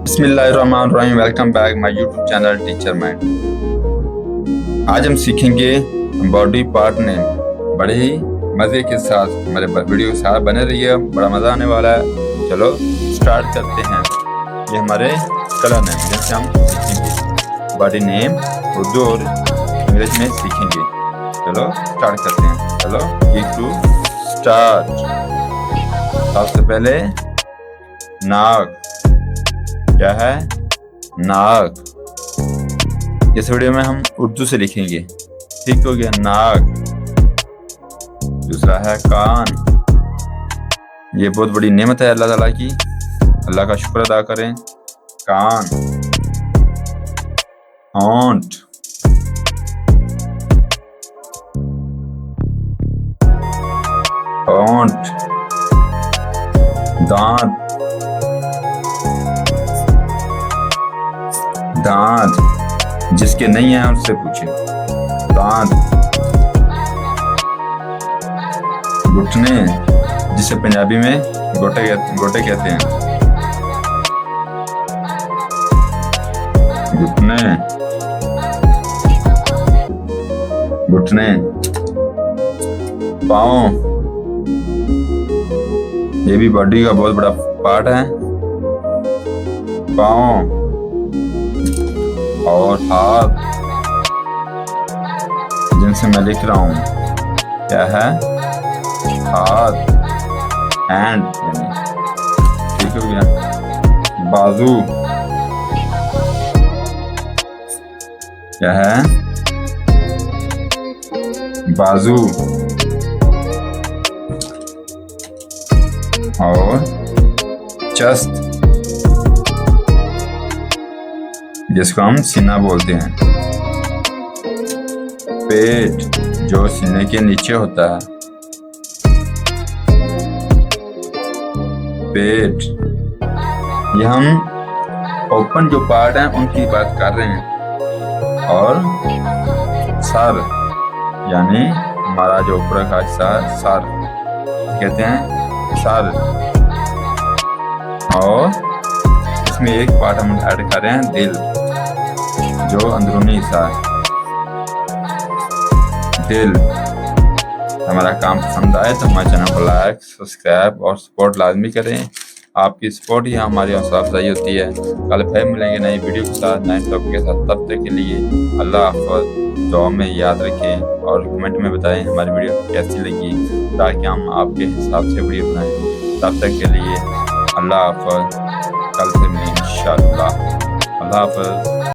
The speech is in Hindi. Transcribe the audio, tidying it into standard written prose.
बिस्मिल्लाहिर्रहमानिर्रहीम। Welcome back my YouTube channel teacher mind. आज हम सीखेंगे बॉडी पार्ट नेम बड़े ही मज़े के साथ। हमारे वीडियो के साथ बने रहिए, बड़ा मज़ा आने वाला है। चलो स्टार्ट करते हैं। ये हमारे कलर नेम जिनसे हम सीखेंगे बॉडी नेम उर्दू और इंग्लिश में सीखेंगे। चलो स्टार्ट करते हैं। चलो टू स्टार्ट। सबसे पहले नाक। क्या है? नाक। इस वीडियो में हम उर्दू से लिखेंगे। ठीक हो गया, नाक। दूसरा है कान। ये बहुत बड़ी नेमत है अल्लाह ताला की, अल्लाह का शुक्र अदा करें। कान। होंठ। होंठ। दांत। दांत। जिसके नहीं है उससे पूछें। दांत। घुटने, जिसे पंजाबी में गोटे कहते हैं। घुटने। घुटने। पाँव। ये भी बॉडी का बहुत बड़ा पार्ट है। पाँव। और हाथ, जिनसे मैं लिख रहा हूं। क्या है? हाथ, हैंड। ठीक हो गया। बाजू। क्या है? बाजू। और चेस्ट, जिसको हम सीना बोलते हैं। पेट, जो सीने के नीचे होता है। पेट। ये हम ओपन जो पार्ट हैं उनकी बात कर रहे हैं। और सर, यानी हमारा जो ऊपर का हिस्सा है, सर कहते हैं। सर। और इसमें एक पार्ट हम ऐड कर रहे हैं, दिल, जो अंदरूनी हिस्सा है। दिल। हमारा काम पसंद आए तो हमारे चैनल को लाइक, सब्सक्राइब और सपोर्ट लाजमी करें। आपकी सपोर्ट ही हमारी हौसला अफजाई होती है। कल फिर मिलेंगे नई वीडियो के साथ, नए टॉपिक के साथ। तब तक के लिए अल्लाह हाफ़िज़। दुआ में याद रखें और कमेंट में बताएं हमारी वीडियो कैसी लगी, ताकि हम आपके हिसाब से वीडियो बनाएं। तब तक के लिए अल्लाह हाफ़िज़। कल से मिलेंगे इंशाअल्लाह। अल्लाह हाफ़िज़।